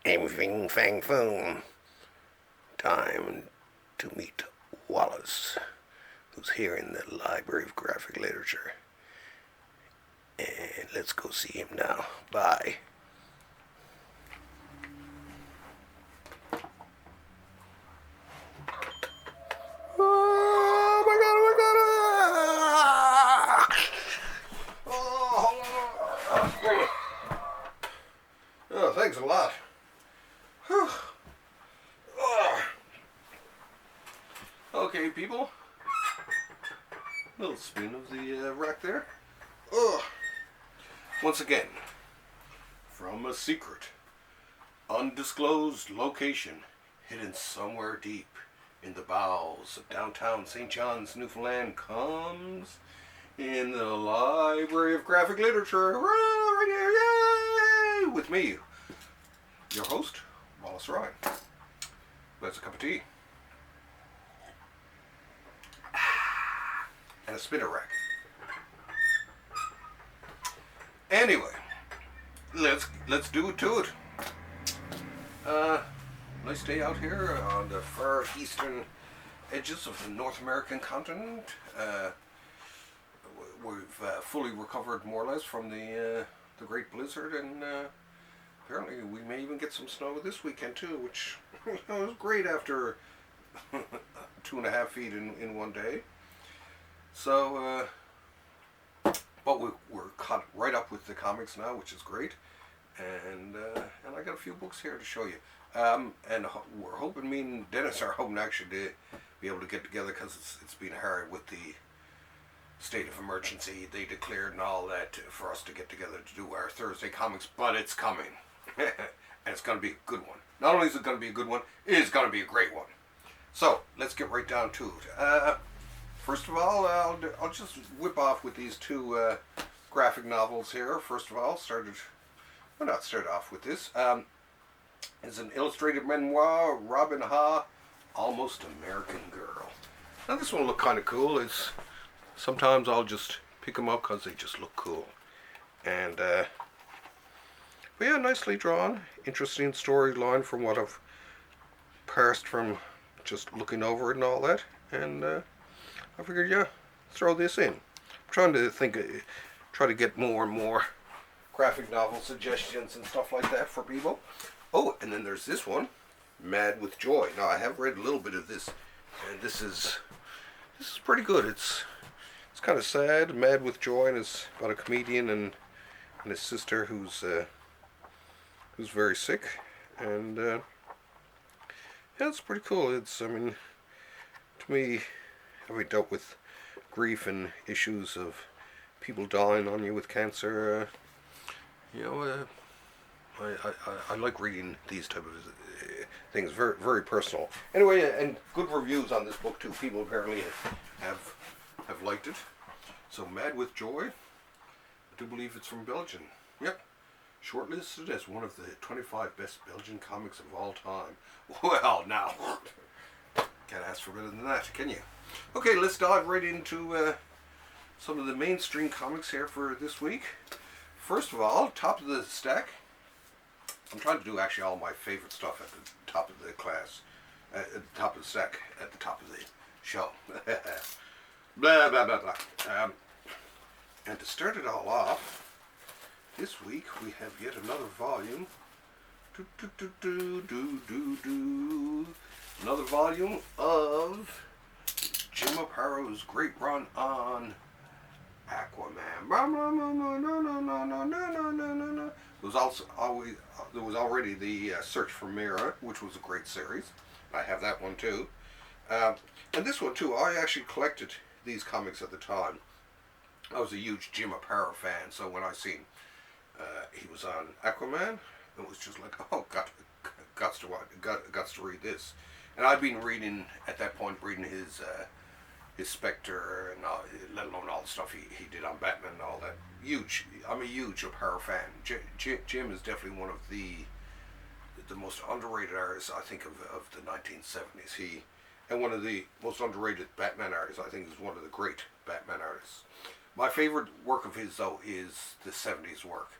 Fing fing fang foom. Time to meet Wallace, who's here in the Library of Graphic Literature. And let's go see him now. Bye. Oh my god, oh my god! Oh, thanks a lot. Whew. Oh. Okay, people. Little spin of the rack there. Oh. Once again, from a secret, undisclosed location, hidden somewhere deep in the bowels of downtown St. John's, Newfoundland, comes in the Library of Graphic Literature. Yay! With me, your host, Wallace Ryan. That's a cup of tea. And a spinner rack. Anyway, let's do it to it. Nice day out here on the far eastern edges of the North American continent. We've fully recovered more or less from the Great Blizzard, and apparently we may even get some snow this weekend too, which was great after 2.5 feet in one day. So, but we're caught right up with the comics now, which is great, and I got a few books here to show you. And we're hoping, me and Dennis are hoping actually to be able to get together, because it's been hard with the state of emergency they declared and all that, for us to get together to do our Thursday comics, but it's coming. And it's going to be a good one. Not only is it going to be a good one, it is going to be a great one. So, let's get right down to it. First of all, I'll just whip off with these two graphic novels here. First of all, start off with this. It's an illustrated memoir, Robin Ha, Almost American Girl. Now this one looked kind of cool. Sometimes I'll just pick them up because they just look cool. And, but yeah, nicely drawn. Interesting storyline from what I've parsed from just looking over it and all that. And I figured, yeah, throw this in. I'm trying to try to get more and more graphic novel suggestions and stuff like that for people. Oh, and then there's this one, Mad with Joy. Now I have read a little bit of this, and this is pretty good. It's kind of sad. Mad with Joy, and it's about a comedian and his sister who's very sick, and yeah, it's pretty cool. I mean, to me, having dealt with grief and issues of people dying on you with cancer, you know. I like reading these type of things, very, very personal. Anyway, and good reviews on this book too. People apparently have liked it. So, Mad with Joy, I do believe it's from Belgium. Yep, shortlisted as one of the 25 best Belgian comics of all time. Well, now, can't ask for better than that, can you? Okay, let's dive right into some of the mainstream comics here for this week. First of all, top of the stack. I'm trying to do actually all my favorite stuff at the top of the class, at the top of the stack, at the top of the show. Blah, blah, blah, blah. And to start it all off, this week we have yet another volume. Another volume of Jim Aparo's great run on Aquaman. There was already the Search for Mira, which was a great series. I have that one too. And this one too, I actually collected these comics at the time. I was a huge Jim Aparo fan, so when I seen he was on Aquaman, it was just like, oh, got to read this. And I've been reading, at that point, his Spectre, and let alone all the stuff he did on Batman and all that. I'm a huge Aparo fan. Jim is definitely one of the most underrated artists, I think, of the 1970s. And one of the most underrated Batman artists, I think, is one of the great Batman artists. My favorite work of his, though, is the 70s work.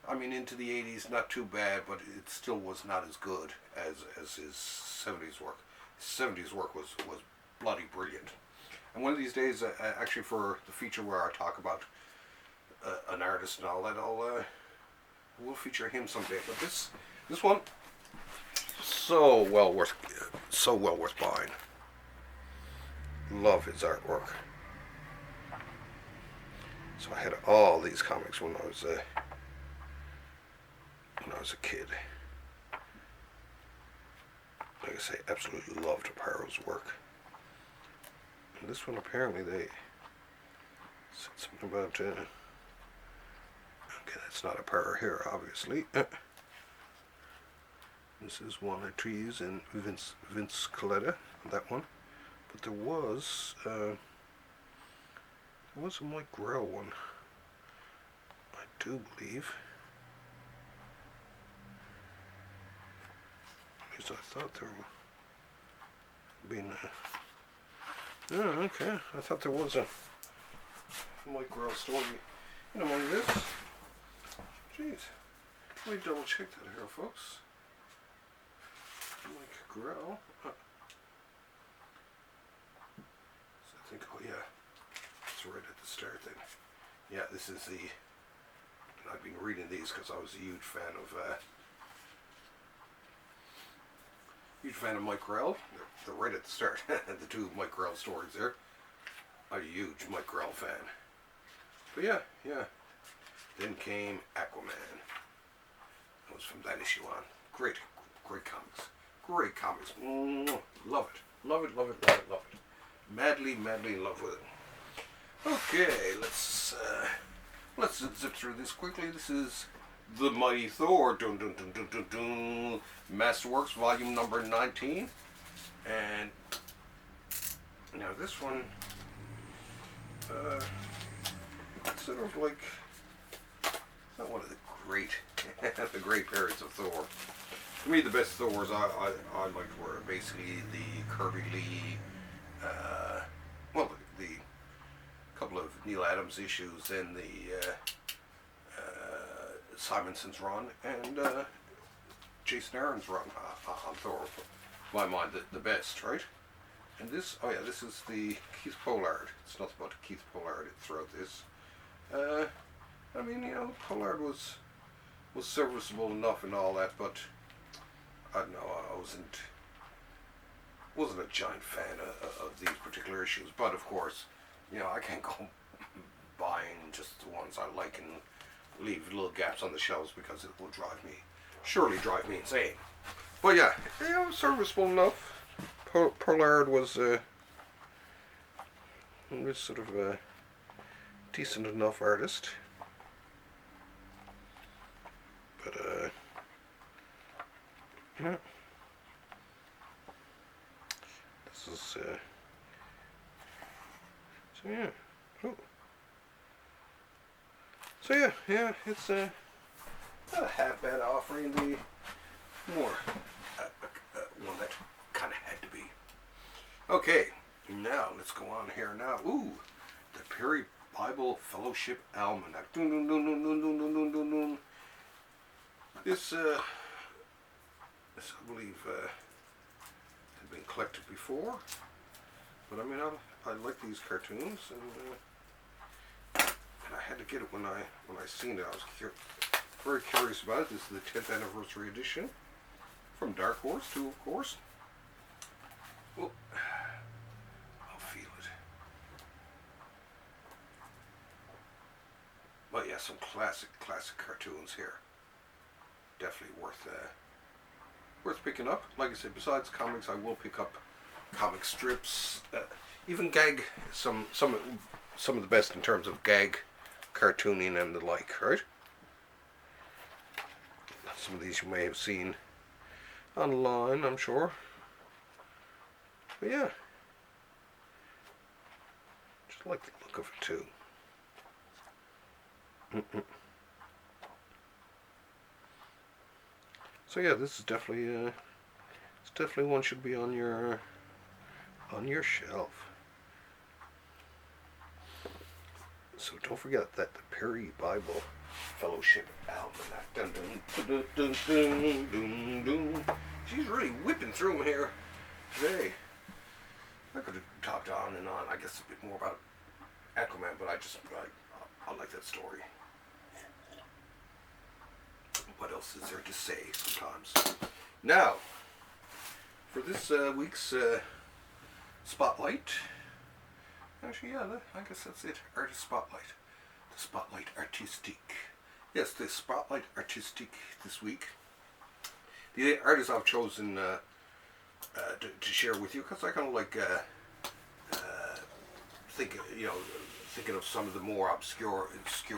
I mean, into the 80s, not too bad, but it still was not as good as his 70s work. His 70s work was bloody brilliant. And one of these days, actually for the feature where I talk about an artist and all that, we'll feature him someday. But this one, so well worth buying. Love his artwork. So I had all these comics when I was a kid. Like I say, absolutely loved Aparo's work. And this one, apparently they said something about okay, that's not Aparo here, obviously. This is one I trees in Vince Coletta, that one. But there was a Mike Grell one, I do believe. Because I thought there would been oh, okay. I thought there was a Mike Grell story in among this. Jeez. Let me double check that here, folks. Mike Grell. I think, oh yeah, it's right at the start then. Yeah, this is the, I've been reading these because I was a huge fan of Mike Grell. They're right at the start. The two Mike Grell stories there. I'm a huge Mike Grell fan. But yeah. Then came Aquaman. That was from that issue on. Great comics. Great comics. Love it. Madly in love with it. Okay, let's zip through this quickly. This is the Mighty Thor, Masterworks, volume number 19. And now this one, it's sort of like, not one of the great periods of Thor. For me, the best Thors I liked were basically the Kirby Lee, the couple of Neil Adams issues, then the Simonson's run, and Jason Aaron's run on Thor. My mind, the best, right? And this, oh yeah, this is the Keith Pollard. It's nothing but Keith Pollard throughout this. I mean, Pollard was serviceable enough and all that, but I don't know, I wasn't a giant fan of these particular issues. But of course, I can't go buying just the ones I like and leave little gaps on the shelves because it will surely drive me insane. But yeah, serviceable enough. Pollard was sort of a decent enough artist. But this is so yeah. Oh. So yeah, it's not a half bad offering. The more one that kind of had to be. Okay, now let's go on here now. Ooh, the Perry Bible Fellowship Almanack. This I believe had been collected before, but I mean I like these cartoons, and I had to get it when I seen it. I was very curious about it. This is the 10th anniversary edition from Dark Horse too, of course. Well, I'll feel it. But yeah, some classic cartoons here. Definitely worth picking up. Like I said, besides comics, I will pick up comic strips, even gag, some of the best in terms of gag cartooning and the like, right? Some of these you may have seen online, I'm sure. But yeah, just like the look of it too. So yeah, this is definitely one should be on your shelf. So don't forget that the Perry Bible Fellowship Almanack. Dun, dun, dun, dun, dun, dun, dun. She's really whipping through them here today. I could have talked on and on, I guess, a bit more about Aquaman, but I like that story. What else is there to say sometimes? Now, for this week's Spotlight, actually, yeah, I guess that's it. Artist Spotlight. The Spotlight Artistique. Yes, the Spotlight Artistique this week. The artist I've chosen to share with you, because I kind of like thinking of some of the more obscure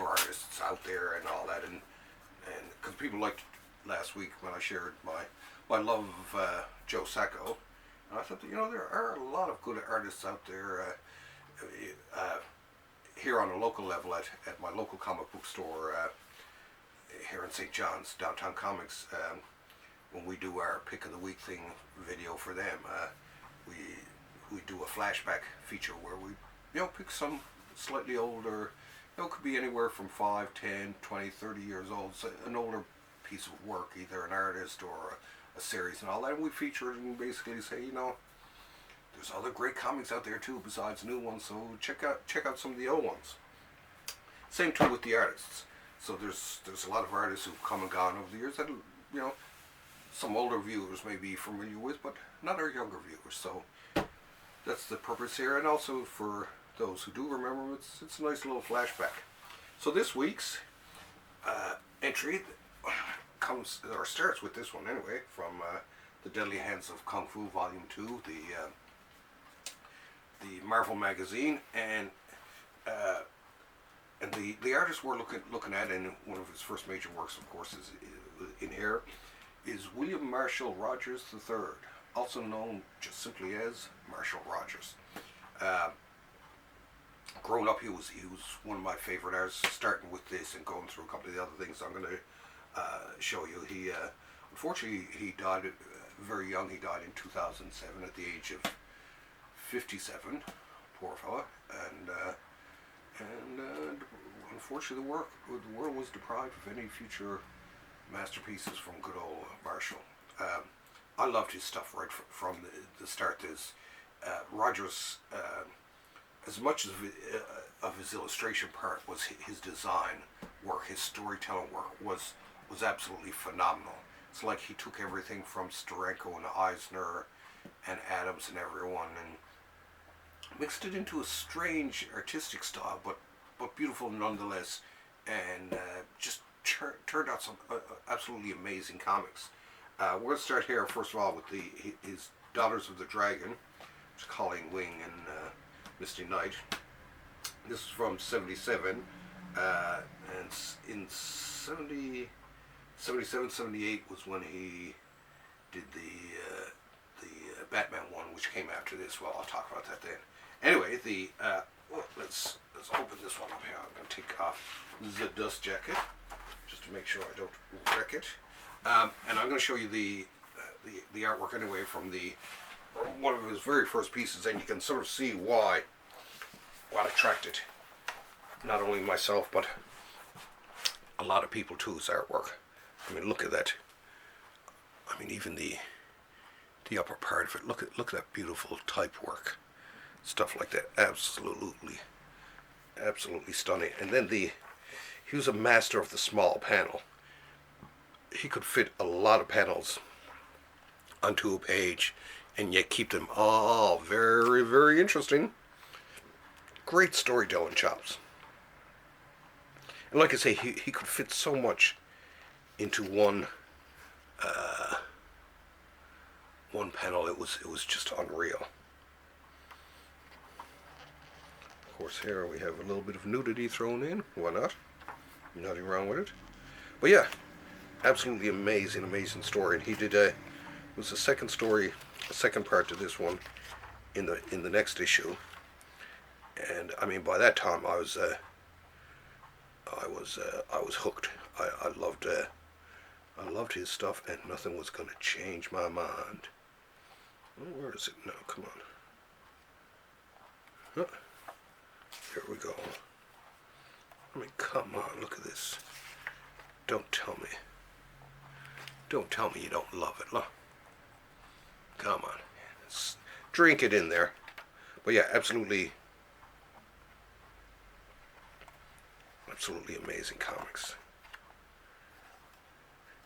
artists out there and all that, and because people liked last week when I shared my love of Joe Sacco, and I thought that, there are a lot of good artists out there here on a local level at my local comic book store here in St. John's, Downtown Comics. When we do our pick of the week thing video for them, we do a flashback feature where we pick some slightly older, it could be anywhere from 5, 10, 20, 30 years old, so an older piece of work, either an artist or a series and all that, and we feature it and basically say, there's other great comics out there too besides new ones, so check out some of the old ones. Same too with the artists. So there's a lot of artists who've come and gone over the years that some older viewers may be familiar with, but not our younger viewers. So that's the purpose here, and also for those who do remember, it's a nice little flashback. So this week's entry starts with this one anyway, from The Deadly Hands of Kung Fu Volume 2, the Marvel magazine, and the artist we're looking at, and one of his first major works, of course, is in here, is William Marshall Rogers III, also known just simply as Marshall Rogers. Growing up, he was one of my favorite artists, starting with this and going through a couple of the other things I'm going to show you. He unfortunately he died very young. He died in 2007 at the age of 57. Poor fella, and unfortunately the world was deprived of any future masterpieces from good old Marshall. I loved his stuff right from the start. There's Rogers. As much of his illustration part was his design work, his storytelling work was absolutely phenomenal. It's like he took everything from Steranko and Eisner and Adams and everyone and mixed it into a strange artistic style, but beautiful nonetheless, and just turned out some absolutely amazing comics. We're going to start here first of all with his Daughters of the Dragon, which is Colleen Wing and Misty Knight. This is from 77, and in 77, 78 was when he did the Batman one, which came after this. Well, I'll talk about that then. Anyway, let's open this one up here. I'm going to take off the dust jacket just to make sure I don't wreck it, and I'm going to show you the artwork anyway from one of his very first pieces, and you can sort of see what attracted not only myself but a lot of people to his artwork. I mean, look at that. I mean, even the upper part of it. Look at that beautiful type work, stuff like that. Absolutely stunning. And then he was a master of the small panel. He could fit a lot of panels onto a page and yet keep them all very, very interesting. Great storytelling chops. And like I say, he could fit so much into one panel. It was just unreal. Of course, here we have a little bit of nudity thrown in. Why not? Nothing wrong with it. But yeah, absolutely amazing story. And he did it was a second story, a second part to this one in the next issue. And I mean, by that time I was hooked. I loved his stuff, and nothing was going to change my mind. Oh, where is it now? Come on. Huh. Here we go. I mean, come on, look at this. Don't tell me. Don't tell me you don't love it. Look. Come on. Drink it in there. But yeah, absolutely amazing comics.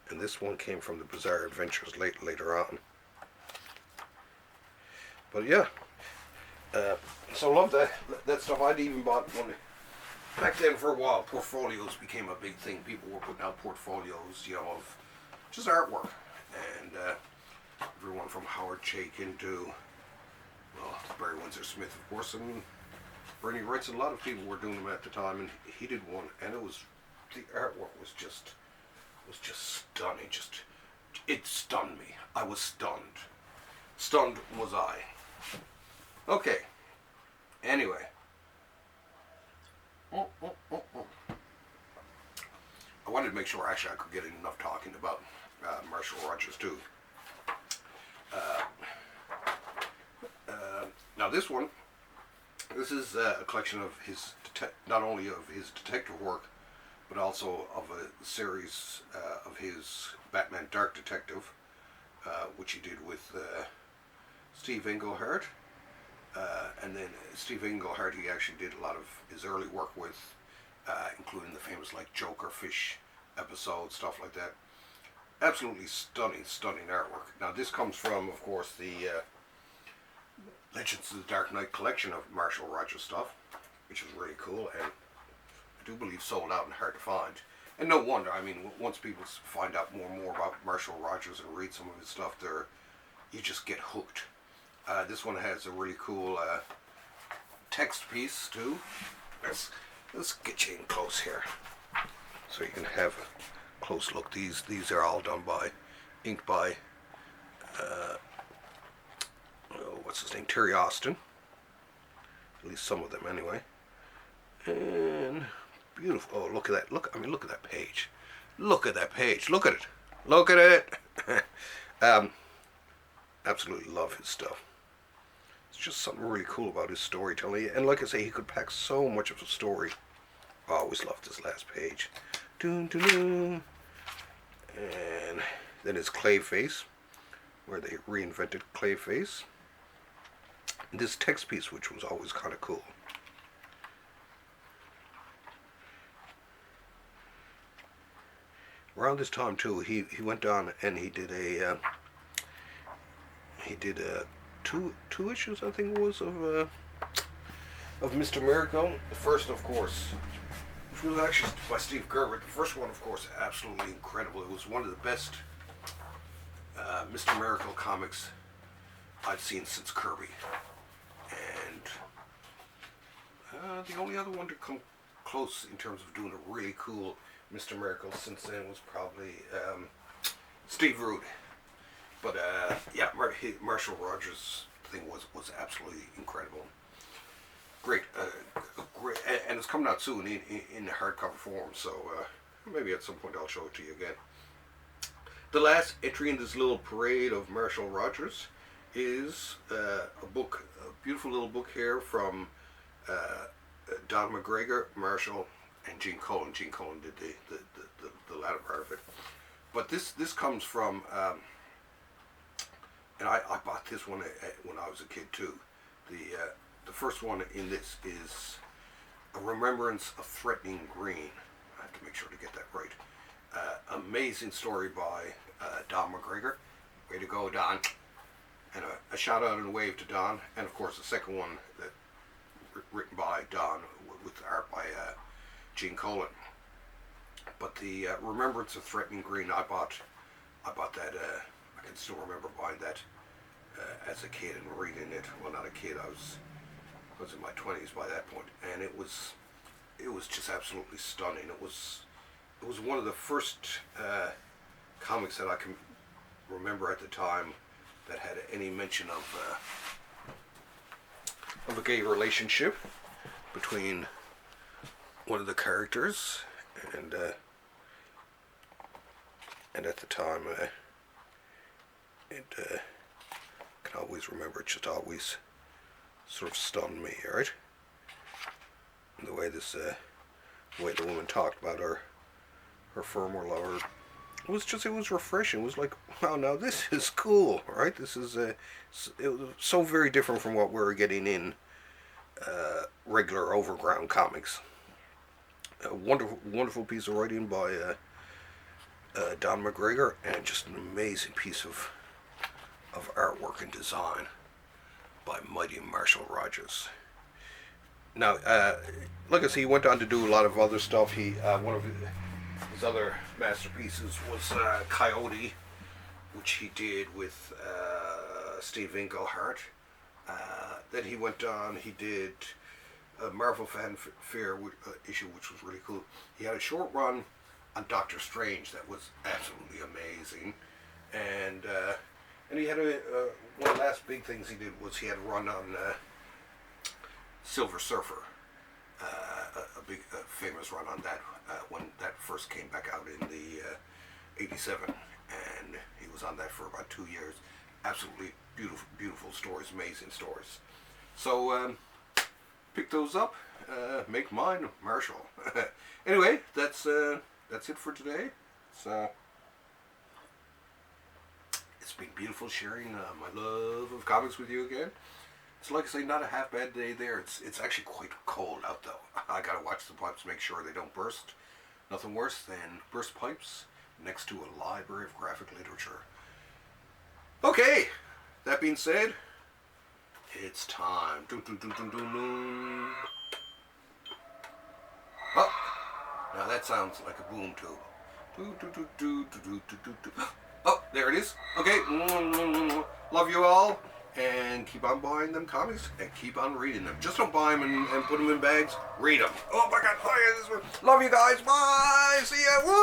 And this one came from the Bizarre Adventures later on. But yeah, so love that stuff. I'd even bought one back then for a while. Portfolios became a big thing. People were putting out portfolios, of just artwork, and everyone from Howard Chaykin to Barry Windsor Smith, of course, and Bernie Wrightson. A lot of people were doing them at the time, and he did one, and the artwork was just stunning. It stunned me. I was stunned. Stunned was I. Okay. Anyway. I wanted to make sure actually I could get enough talking about Marshall Rogers too. Now this is a collection of his, not only of his detective work, but also of a series of his Batman Dark Detective, which he did with Steve Englehart. And then Steve Englehart, he actually did a lot of his early work with, including the famous Joker Fish episode, stuff like that. Absolutely stunning artwork. Now this comes from, of course, the Legends of the Dark Knight collection of Marshall Rogers stuff, which is really cool, and I do believe sold out and hard to find. And no wonder. I mean, once people find out more and more about Marshall Rogers and read some of his stuff, you just get hooked. This one has a really cool text piece too. Let's get you in close here, so you can have a close look. These are all done by inked by what's his name, Terry Austin. At least some of them, anyway. And beautiful. Oh, look at that. Look at that page. Look at that page. Look at it. Look at it. Absolutely love his stuff. It's just something really cool about his storytelling. And like I say, he could pack so much of a story. I always loved this last page. Dun, dun, dun. And then his Clayface, where they reinvented Clayface. This text piece, which was always kind of cool. Around this time too, he went on and he did two issues, I think it was, of Mr. Miracle. The first, of course, which was actually by Steve Gurewitch. The first one, of course, absolutely incredible. It was one of the best Mr. Miracle comics I've seen since Kirby. And the only other one to come close in terms of doing a really cool Mr. Miracle since then was probably Steve Rude. But yeah, Marshall Rogers thing was absolutely incredible. Great, great, and it's coming out soon in hardcover form. So maybe at some point I'll show it to you again. The last entry in this little parade of Marshall Rogers is a book, a beautiful little book here from Don McGregor, Marshall, and Gene Colan. Gene Colan did the latter part of it. But this comes from, and I bought this one when I was a kid too. The first one in this is A Remembrance of Threatening Green. I have to make sure to get that right. Amazing story by Don McGregor. Way to go, Don. And a shout out and a wave to Don. And of course the second one that written by Don with art by Gene Colan. But the Remembrance of Threatening Green, I bought that. I can still remember buying that as a kid and reading it. Well, not a kid. I was in my 20s by that point, and it was just absolutely stunning. It was one of the first comics that I can remember at the time that had any mention of a gay relationship between one of the characters, and at the time it can always remember, it just always sort of stunned me, right? And the way the woman talked about her her firm were lowered. It was refreshing. It was like, wow, now this is cool, right? This is it was so very different from what we were getting in regular overground comics. A wonderful piece of writing by Don McGregor, and just an amazing piece of artwork and design by Mighty Marshall Rogers. Now, like I say, he went on to do a lot of other stuff. He one of his other masterpieces was Coyote, which he did with Steve Englehart. Then he went on. He did a Marvel Fanfare issue, which was really cool. He had a short run on Doctor Strange that was absolutely amazing, and he had one of the last big things he did was he had a run on Silver Surfer, a big famous run on that when that first came back out in the '87, and he was on that for about 2 years. Absolutely beautiful stories, amazing stories. So pick those up, make mine, Marshall. Anyway, that's it for today. It's been beautiful sharing my love of comics with you again. It's like I say, not a half bad day there. It's actually quite cold out though. I gotta watch the pipes, make sure they don't burst. Nothing worse than burst pipes next to a library of graphic literature. Okay, that being said, it's time. Oh, now that sounds like a boom tube. Oh, there it is. Okay, love you all, and keep on buying them comics and keep on reading them. Just don't buy them and put them in bags. Read them. Oh my God! Love you guys. Bye. See ya. Woo.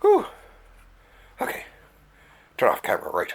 Whew. Okay. Turn off camera. Right.